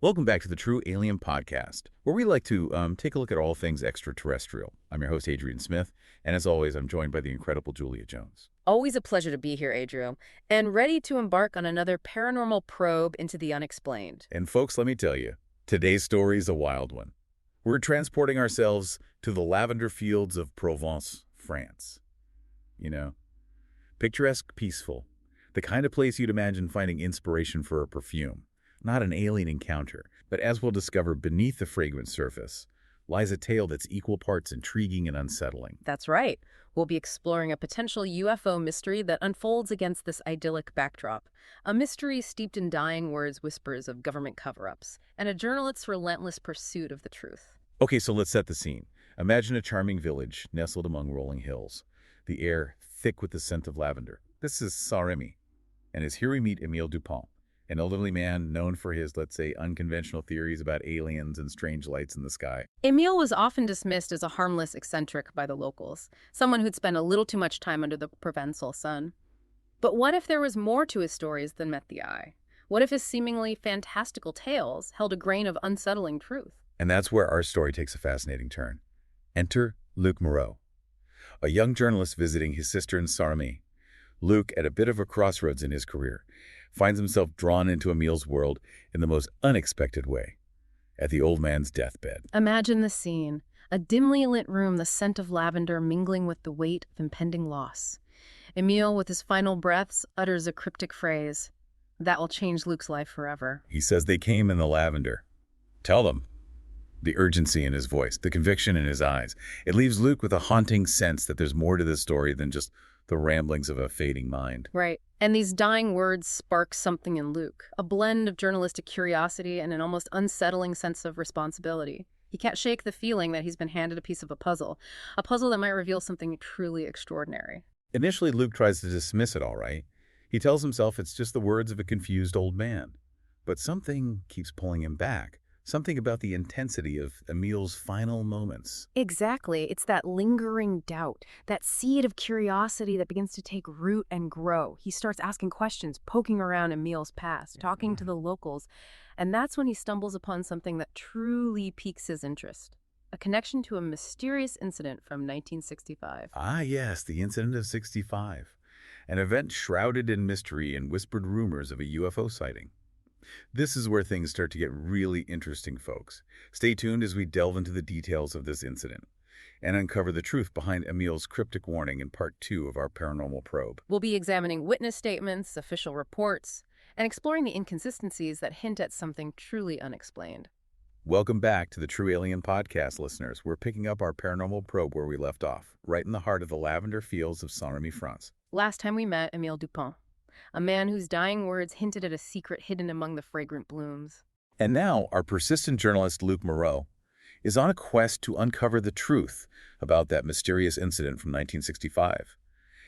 Welcome back to the True Alien Podcast, where we like to take a look at all things extraterrestrial. I'm your host, Adrian Smith, and as always, I'm joined by the incredible Julia Jones. Always a pleasure to be here, Adrian, and ready to embark on another paranormal probe into the unexplained. And folks, let me tell you, today's story is a wild one. We're transporting ourselves to the lavender fields of Provence, France. You know, picturesque, peaceful, the kind of place you'd imagine finding inspiration for a perfume. Not an alien encounter, but as we'll discover beneath the fragrant surface lies a tale that's equal parts intriguing and unsettling. That's right. We'll be exploring a potential UFO mystery that unfolds against this idyllic backdrop. A mystery steeped in dying words, whispers of government cover-ups, and a journalist's relentless pursuit of the truth. Okay, so let's set the scene. Imagine a charming village nestled among rolling hills, the air thick with the scent of lavender. This is Saint-Rémy, and is here we meet Emile Dupont, an elderly man known for his, let's say, unconventional theories about aliens and strange lights in the sky. Emile was often dismissed as a harmless eccentric by the locals, someone who'd spent a little too much time under the Provençal sun. But what if there was more to his stories than met the eye? What if his seemingly fantastical tales held a grain of unsettling truth? And that's where our story takes a fascinating turn. Enter Luc Moreau, a young journalist visiting his sister in Saint-Rémy. Luc, at a bit of a crossroads in his career, finds himself drawn into Emile's world in the most unexpected way, at the old man's deathbed. Imagine the scene. A dimly lit room, the scent of lavender mingling with the weight of impending loss. Emile, with his final breaths, utters a cryptic phrase. That will change Luc's life forever. He says they came in the lavender. Tell them. The urgency in his voice, the conviction in his eyes. It leaves Luc with a haunting sense that there's more to this story than just the ramblings of a fading mind. Right. And these dying words spark something in Luc, a blend of journalistic curiosity and an almost unsettling sense of responsibility. He can't shake the feeling that he's been handed a piece of a puzzle that might reveal something truly extraordinary. Initially, Luc tries to dismiss it all right. He tells himself it's just the words of a confused old man. But something keeps pulling him back. Something about the intensity of Emile's final moments. Exactly. It's that lingering doubt, that seed of curiosity that begins to take root and grow. He starts asking questions, poking around Emile's past, talking to the locals, and that's when he stumbles upon something that truly piques his interest. A connection to a mysterious incident from 1965. Ah, yes, the incident of 65. An event shrouded in mystery and whispered rumors of a UFO sighting. This is where things start to get really interesting, folks. Stay tuned as we delve into the details of this incident and uncover the truth behind Emile's cryptic warning in part 2 of our paranormal probe. We'll be examining witness statements, official reports, and exploring the inconsistencies that hint at something truly unexplained. Welcome back to the True Alien Podcast, listeners. We're picking up our paranormal probe where we left off, right in the heart of the lavender fields of Saint-Rémy, France. Last time we met Emile Dupont, a man whose dying words hinted at a secret hidden among the fragrant blooms. And now, our persistent journalist, Luc Moreau, is on a quest to uncover the truth about that mysterious incident from 1965.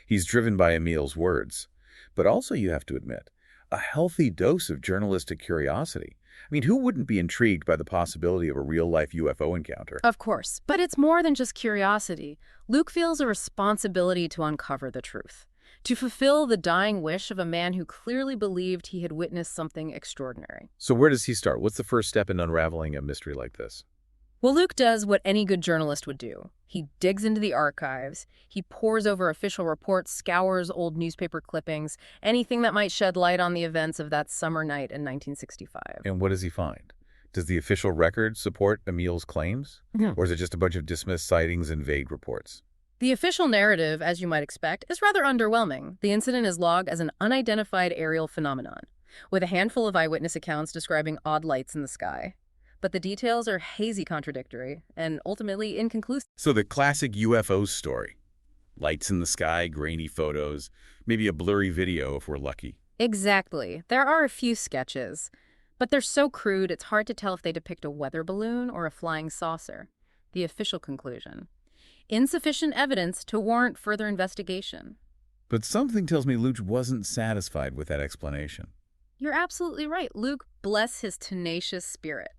He's driven by Emile's words, but also, you have to admit, a healthy dose of journalistic curiosity. I mean, who wouldn't be intrigued by the possibility of a real-life UFO encounter? Of course, but it's more than just curiosity. Luc feels a responsibility to uncover the truth, to fulfill the dying wish of a man who clearly believed he had witnessed something extraordinary. So where does he start? What's the first step in unraveling a mystery like this? Well, Luc does what any good journalist would do. He digs into the archives, he pores over official reports, scours old newspaper clippings, anything that might shed light on the events of that summer night in 1965. And what does he find? Does the official record support Emile's claims? Or is it just a bunch of dismissed sightings and vague reports? The official narrative, as you might expect, is rather underwhelming. The incident is logged as an unidentified aerial phenomenon, with a handful of eyewitness accounts describing odd lights in the sky. But the details are hazy, contradictory, and ultimately inconclusive. So the classic UFO story. Lights in the sky, grainy photos, maybe a blurry video if we're lucky. Exactly. There are a few sketches, but they're so crude it's hard to tell if they depict a weather balloon or a flying saucer. The official conclusion: insufficient evidence to warrant further investigation. But something tells me Luc wasn't satisfied with that explanation. You're absolutely right. Luc, bless his tenacious spirit,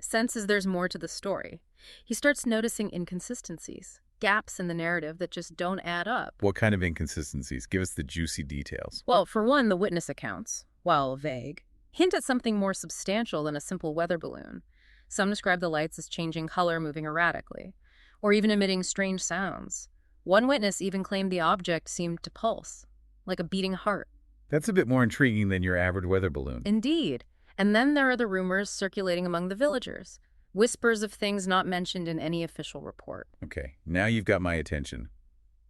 senses there's more to the story. He starts noticing inconsistencies, gaps in the narrative that just don't add up. What kind of inconsistencies? Give us the juicy details. Well, for one, the witness accounts, while vague, hint at something more substantial than a simple weather balloon. Some describe the lights as changing color, moving erratically, or even emitting strange sounds. One witness even claimed the object seemed to pulse, like a beating heart. That's a bit more intriguing than your average weather balloon. Indeed. And then there are the rumors circulating among the villagers, whispers of things not mentioned in any official report. Okay, now you've got my attention.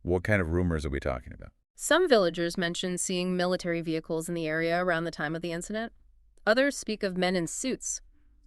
What kind of rumors are we talking about? Some villagers mention seeing military vehicles in the area around the time of the incident. Others speak of men in suits,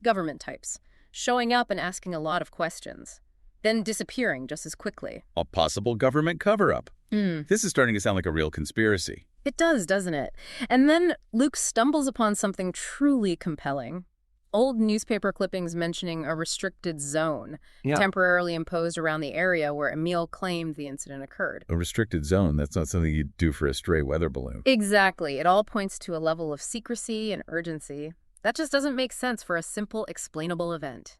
government types, showing up and asking a lot of questions, then disappearing just as quickly. A possible government cover-up. This is starting to sound like a real conspiracy. It does, doesn't it? And then Luc stumbles upon something truly compelling. Old newspaper clippings mentioning a restricted zone temporarily imposed around the area where Emile claimed the incident occurred. A restricted zone, that's not something you'd do for a stray weather balloon. Exactly. It all points to a level of secrecy and urgency. That just doesn't make sense for a simple, explainable event.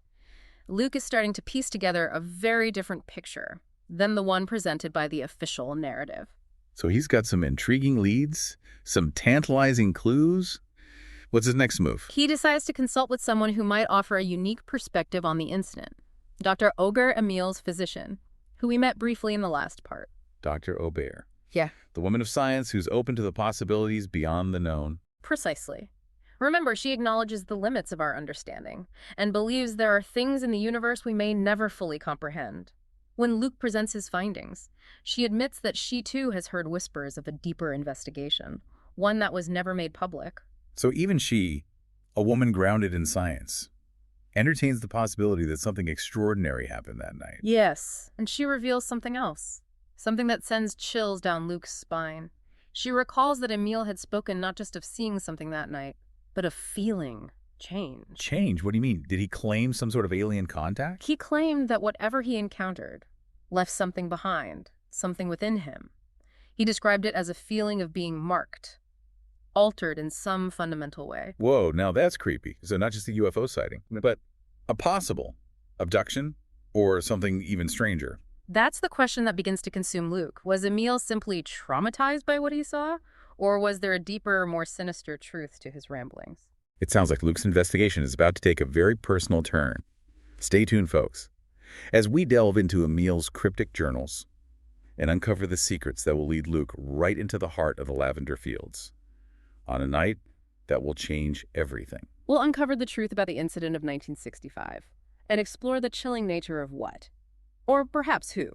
Luc is starting to piece together a very different picture than the one presented by the official narrative. So he's got some intriguing leads, some tantalizing clues. What's his next move? He decides to consult with someone who might offer a unique perspective on the incident. Dr. Aubert, Emile's physician, who we met briefly in the last part. Dr. Aubert. Yeah. The woman of science who's open to the possibilities beyond the known. Precisely. Remember, she acknowledges the limits of our understanding and believes there are things in the universe we may never fully comprehend. When Luc presents his findings, she admits that she too has heard whispers of a deeper investigation, one that was never made public. So even she, a woman grounded in science, entertains the possibility that something extraordinary happened that night. Yes, and she reveals something else, something that sends chills down Luc's spine. She recalls that Emile had spoken not just of seeing something that night, but of feeling change. Change? What do you mean? Did he claim some sort of alien contact? He claimed that whatever he encountered left something behind, something within him. He described it as a feeling of being marked, altered in some fundamental way. Whoa, now that's creepy. So not just a UFO sighting, but a possible abduction or something even stranger. That's the question that begins to consume Luc. Was Emile simply traumatized by what he saw? Or was there a deeper, more sinister truth to his ramblings? It sounds like Luc's investigation is about to take a very personal turn. Stay tuned, folks, as we delve into Emile's cryptic journals and uncover the secrets that will lead Luc right into the heart of the lavender fields on a night that will change everything. We'll uncover the truth about the incident of 1965 and explore the chilling nature of what, or perhaps who,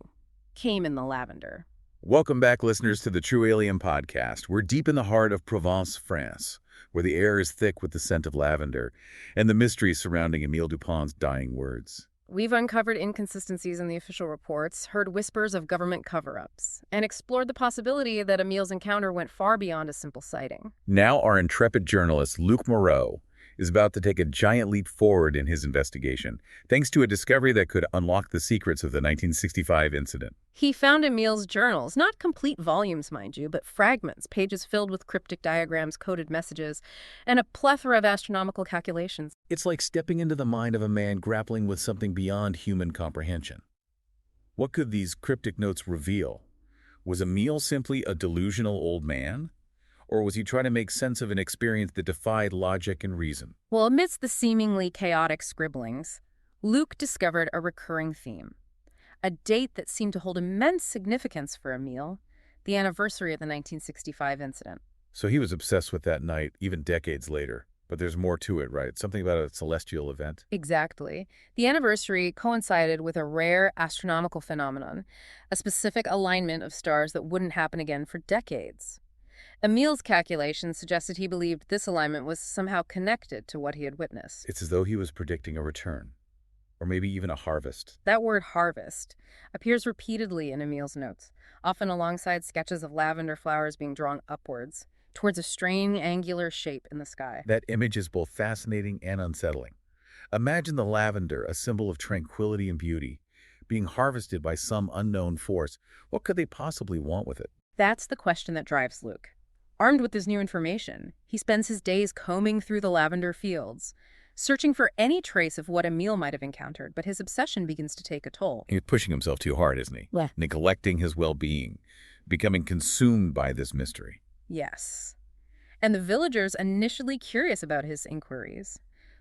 came in the lavender. Welcome back, listeners, to the True Alien Podcast. We're deep in the heart of Provence, France, where the air is thick with the scent of lavender and the mystery surrounding Emile Dupont's dying words. We've uncovered inconsistencies in the official reports, heard whispers of government cover-ups, and explored the possibility that Emile's encounter went far beyond a simple sighting. Now our intrepid journalist, Luc Moreau, is about to take a giant leap forward in his investigation, thanks to a discovery that could unlock the secrets of the 1965 incident. He found Emile's journals, not complete volumes, mind you, but fragments, pages filled with cryptic diagrams, coded messages, and a plethora of astronomical calculations. It's like stepping into the mind of a man grappling with something beyond human comprehension. What could these cryptic notes reveal? Was Emile simply a delusional old man? Or was he trying to make sense of an experience that defied logic and reason? Well, amidst the seemingly chaotic scribblings, Luc discovered a recurring theme. A date that seemed to hold immense significance for Emile, the anniversary of the 1965 incident. So he was obsessed with that night, even decades later. But there's more to it, right? Something about a celestial event. Exactly. The anniversary coincided with a rare astronomical phenomenon, a specific alignment of stars that wouldn't happen again for decades. Emile's calculations suggested he believed this alignment was somehow connected to what he had witnessed. It's as though he was predicting a return, or maybe even a harvest. That word harvest appears repeatedly in Emile's notes, often alongside sketches of lavender flowers being drawn upwards, towards a strange angular shape in the sky. That image is both fascinating and unsettling. Imagine the lavender, a symbol of tranquility and beauty, being harvested by some unknown force. What could they possibly want with it? That's the question that drives Luc. Armed with this new information, he spends his days combing through the lavender fields, searching for any trace of what Emile might have encountered, but his obsession begins to take a toll. He's pushing himself too hard, isn't he? Yeah. Neglecting his well-being, becoming consumed by this mystery. Yes. And the villagers, initially curious about his inquiries,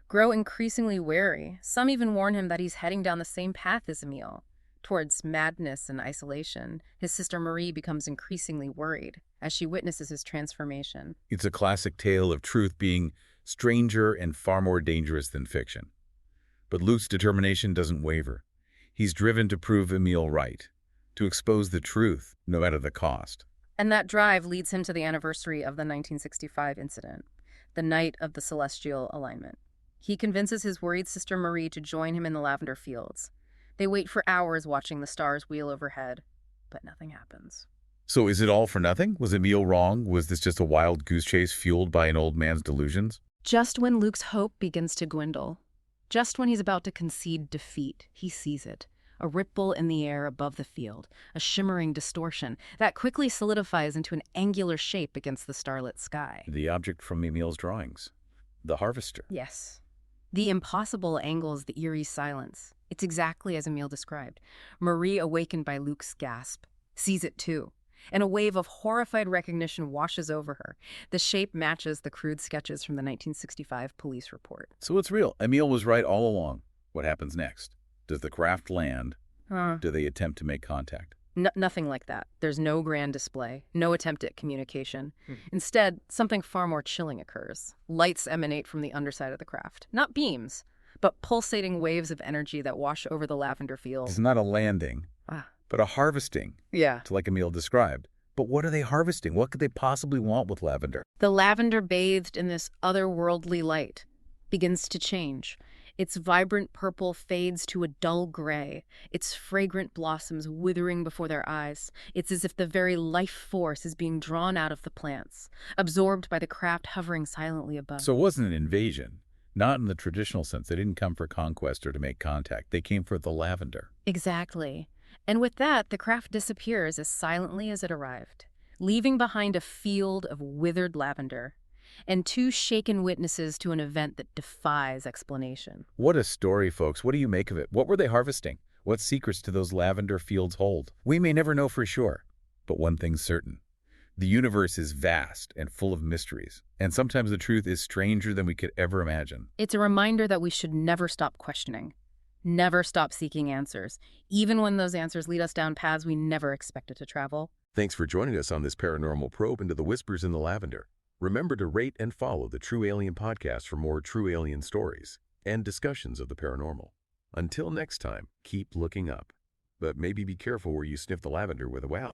grow increasingly wary. Some even warn him that he's heading down the same path as Emile, towards madness and isolation. His sister Marie becomes increasingly worried as she witnesses his transformation. It's a classic tale of truth being stranger and far more dangerous than fiction. But Luc's determination doesn't waver. He's driven to prove Emile right, to expose the truth, no matter the cost. And that drive leads him to the anniversary of the 1965 incident, the night of the celestial alignment. He convinces his worried sister Marie to join him in the lavender fields. They wait for hours watching the stars wheel overhead, but nothing happens. So is it all for nothing? Was Emile wrong? Was this just a wild goose chase fueled by an old man's delusions? Just when Luc's hope begins to dwindle, just when he's about to concede defeat, he sees it. A ripple in the air above the field, a shimmering distortion that quickly solidifies into an angular shape against the starlit sky. The object from Emile's drawings. The harvester. Yes. The impossible angles, the eerie silence. It's exactly as Emile described. Marie, awakened by Luc's gasp, sees it too, and a wave of horrified recognition washes over her. The shape matches the crude sketches from the 1965 police report. So it's real. Emile was right all along. What happens next? Does the craft land? Do they attempt to make contact? Nothing like that. There's no grand display, no attempt at communication. Instead, something far more chilling occurs. Lights emanate from the underside of the craft. Not beams, but pulsating waves of energy that wash over the lavender field. It's not a landing, but a harvesting. Yeah. Like Emile described. But what are they harvesting? What could they possibly want with lavender? The lavender, bathed in this otherworldly light, begins to change. Its vibrant purple fades to a dull gray, its fragrant blossoms withering before their eyes. It's as if the very life force is being drawn out of the plants, absorbed by the craft hovering silently above. So it wasn't an invasion. Not in the traditional sense. They didn't come for conquest or to make contact. They came for the lavender. Exactly. And with that, the craft disappears as silently as it arrived, leaving behind a field of withered lavender and two shaken witnesses to an event that defies explanation. What a story, folks. What do you make of it? What were they harvesting? What secrets do those lavender fields hold? We may never know for sure, but one thing's certain. The universe is vast and full of mysteries, and sometimes the truth is stranger than we could ever imagine. It's a reminder that we should never stop questioning, never stop seeking answers, even when those answers lead us down paths we never expected to travel. Thanks for joining us on this paranormal probe into the whispers in the lavender. Remember to rate and follow the True Alien Podcast for more true alien stories and discussions of the paranormal. Until next time, keep looking up. But maybe be careful where you sniff the lavender with a wow.